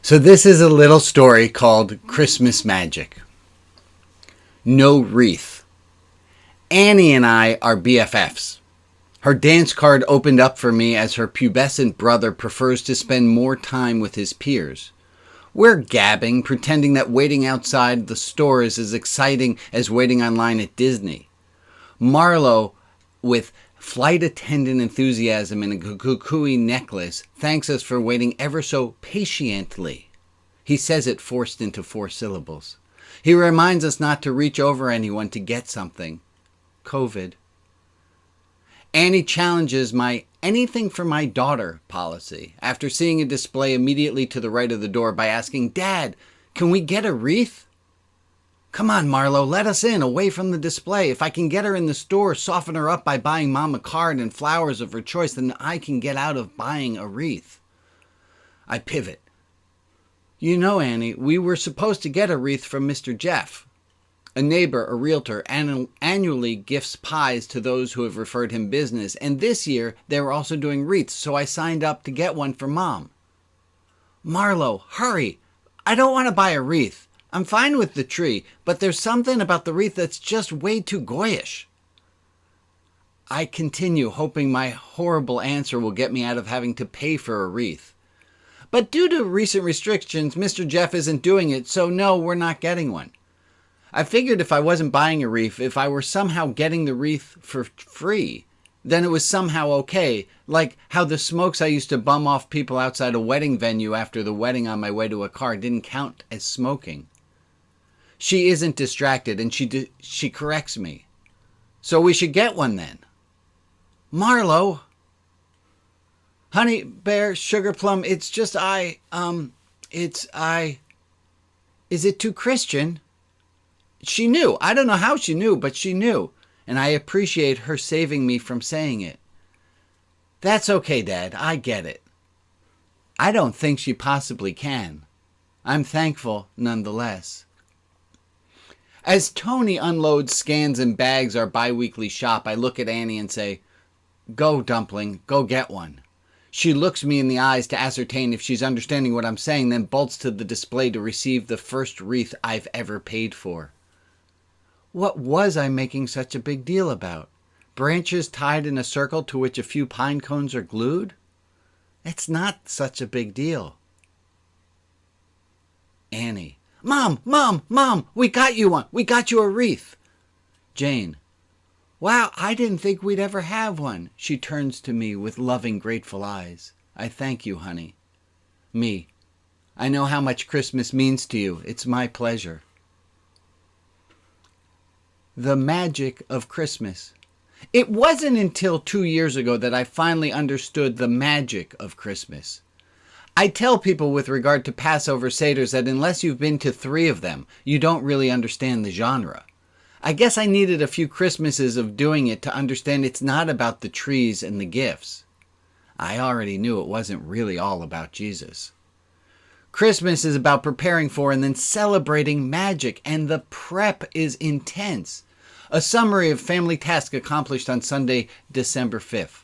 So this is a little story called Christmas Magic. No wreath. Annie and I are BFFs. Her dance card opened up for me as her pubescent brother prefers to spend more time with his peers. We're gabbing, pretending that waiting outside the store is as exciting as waiting online at Disney. Marlo, with flight attendant enthusiasm and a kukui necklace, thanks us for waiting ever so patiently. He says it forced into 4 syllables. He reminds us not to reach over anyone to get something. COVID. Annie challenges my anything for my daughter policy after seeing a display immediately to the right of the door by asking, Dad, can we get a wreath? Come on, Marlo, let us in, away from the display. If I can get her in the store, soften her up by buying Mom a card and flowers of her choice, then I can get out of buying a wreath. I pivot. You know, Annie, we were supposed to get a wreath from Mr. Jeff. A neighbor, a realtor, annually gifts pies to those who have referred him business, and this year they were also doing wreaths, so I signed up to get one for Mom. Marlo, hurry! I don't want to buy a wreath. I'm fine with the tree, but there's something about the wreath that's just way too goyish. I continue, hoping my horrible answer will get me out of having to pay for a wreath. But due to recent restrictions, Mr. Jeff isn't doing it, so no, we're not getting one. I figured if I wasn't buying a wreath, if I were somehow getting the wreath for free, then it was somehow okay, like how the smokes I used to bum off people outside a wedding venue after the wedding on my way to a car didn't count as smoking. She isn't distracted, and she corrects me. So we should get one then. Marlo. Honey Bear, Sugar Plum, it's just Is it too Christian? She knew. I don't know how she knew, but she knew. And I appreciate her saving me from saying it. That's okay, Dad. I get it. I don't think she possibly can. I'm thankful nonetheless. As Tony unloads scans and bags our bi-weekly shop, I look at Annie and say, Go, Dumpling, go get one. She looks me in the eyes to ascertain if she's understanding what I'm saying, then bolts to the display to receive the first wreath I've ever paid for. What was I making such a big deal about? Branches tied in a circle to which a few pine cones are glued? It's not such a big deal. Annie. Mom, we got you one. We got you a wreath. Jane. Wow, I didn't think we'd ever have one. She turns to me with loving, grateful eyes. I thank you, honey. Me. I know how much Christmas means to you. It's my pleasure. The magic of Christmas. It wasn't until 2 years ago that I finally understood the magic of Christmas. I tell people with regard to Passover Seders that unless you've been to 3 of them, you don't really understand the genre. I guess I needed a few Christmases of doing it to understand it's not about the trees and the gifts. I already knew it wasn't really all about Jesus. Christmas is about preparing for and then celebrating magic, and the prep is intense. A summary of family tasks accomplished on Sunday, December 5th.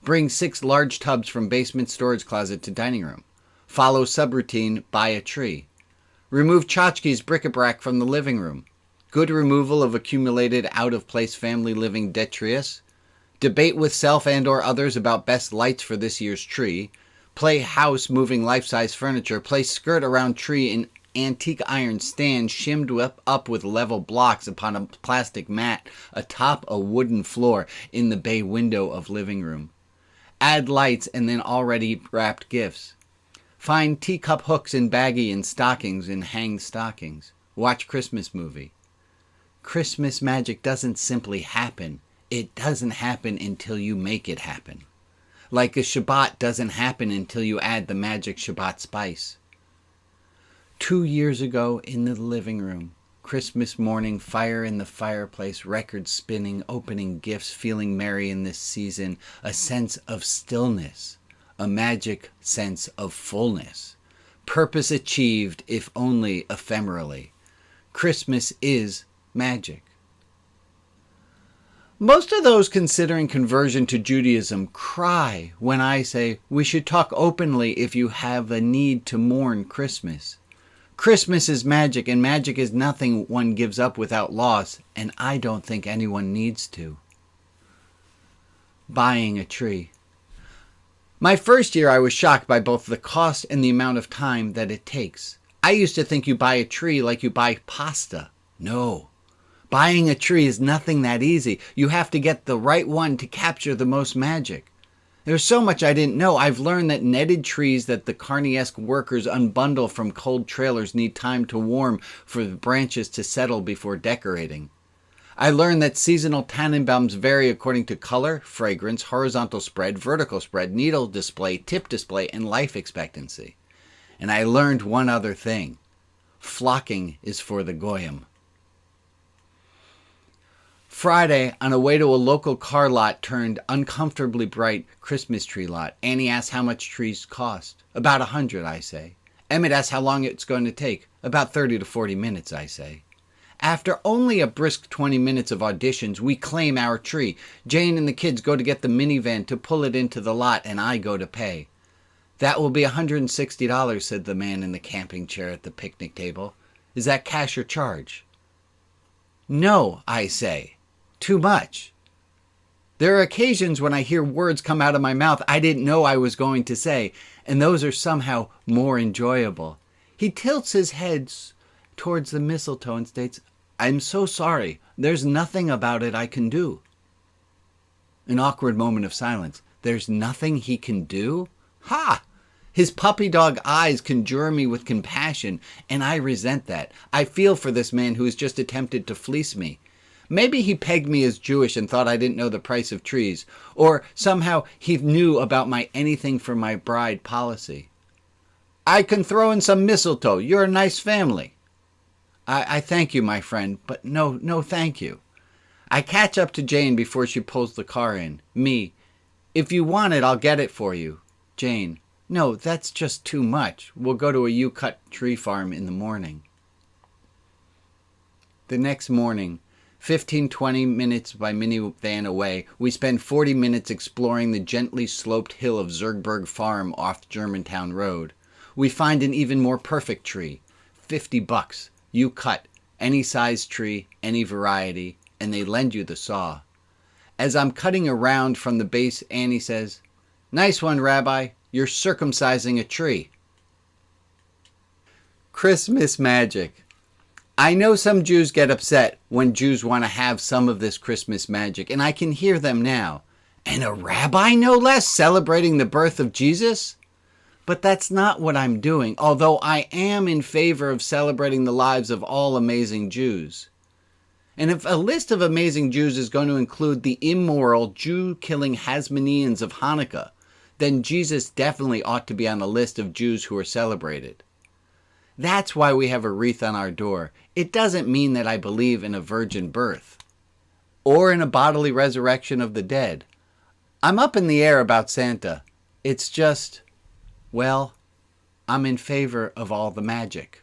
Bring 6 large tubs from basement storage closet to dining room. Follow subroutine, buy a tree. Remove tchotchkes bric-a-brac from the living room. Good removal of accumulated out-of-place family living detritus. Debate with self and or others about best lights for this year's tree. Play house moving life-size furniture. Place skirt around tree in antique iron stand shimmed up with level blocks upon a plastic mat atop a wooden floor in the bay window of living room. Add lights and then already wrapped gifts. Find teacup hooks and baggie in stockings and hang stockings. Watch Christmas movie. Christmas magic doesn't simply happen. It doesn't happen until you make it happen. Like a Shabbat doesn't happen until you add the magic Shabbat spice. 2 years ago in the living room, Christmas morning, fire in the fireplace, records spinning, opening gifts, feeling merry in this season, a sense of stillness, a magic sense of fullness. Purpose achieved, if only ephemerally. Christmas is magic. Most of those considering conversion to Judaism cry when I say we should talk openly if you have a need to mourn Christmas. Christmas is magic, and magic is nothing one gives up without loss, and I don't think anyone needs to. Buying a tree. My first year I was shocked by both the cost and the amount of time that it takes. I used to think you buy a tree like you buy pasta. No. Buying a tree is nothing that easy. You have to get the right one to capture the most magic. There's so much I didn't know. I've learned that netted trees that the Carney-esque workers unbundle from cold trailers need time to warm for the branches to settle before decorating. I learned that seasonal Tannenbaums vary according to color, fragrance, horizontal spread, vertical spread, needle display, tip display, and life expectancy. And I learned one other thing. Flocking is for the goyim. Friday, on a way to a local car lot turned uncomfortably bright Christmas tree lot, Annie asked how much trees cost. About 100, I say. Emmett asked how long it's going to take. About 30 to 40 minutes, I say. After only a brisk 20 minutes of auditions, we claim our tree. Jane and the kids go to get the minivan to pull it into the lot, and I go to pay. That will be $160, said the man in the camping chair at the picnic table. Is that cash or charge? No, I say. Too much. There are occasions when I hear words come out of my mouth I didn't know I was going to say, and those are somehow more enjoyable. He tilts his head towards the mistletoe and states, I'm so sorry. There's nothing about it I can do. An awkward moment of silence. There's nothing he can do? Ha! His puppy dog eyes conjure me with compassion, and I resent that. I feel for this man who has just attempted to fleece me. Maybe he pegged me as Jewish and thought I didn't know the price of trees, or somehow he knew about my anything for my bride policy. I can throw in some mistletoe. You're a nice family. I thank you, my friend, but no thank you. I catch up to Jane before she pulls the car in. Me, if you want it, I'll get it for you. Jane, no, that's just too much. We'll go to a you-cut tree farm in the morning. The next morning, 15-20 minutes by minivan away, we spend 40 minutes exploring the gently sloped hill of Zergberg Farm off Germantown Road. We find an even more perfect tree. $50. You cut any size tree, any variety, and they lend you the saw. As I'm cutting around from the base, Annie says, Nice one, Rabbi. You're circumcising a tree. Christmas magic. I know some Jews get upset when Jews want to have some of this Christmas magic, and I can hear them now. And a rabbi, no less, celebrating the birth of Jesus? But that's not what I'm doing, although I am in favor of celebrating the lives of all amazing Jews. And if a list of amazing Jews is going to include the immoral, Jew-killing Hasmoneans of Hanukkah, then Jesus definitely ought to be on the list of Jews who are celebrated. That's why we have a wreath on our door. It doesn't mean that I believe in a virgin birth or in a bodily resurrection of the dead. I'm up in the air about Santa. It's just, well, I'm in favor of all the magic.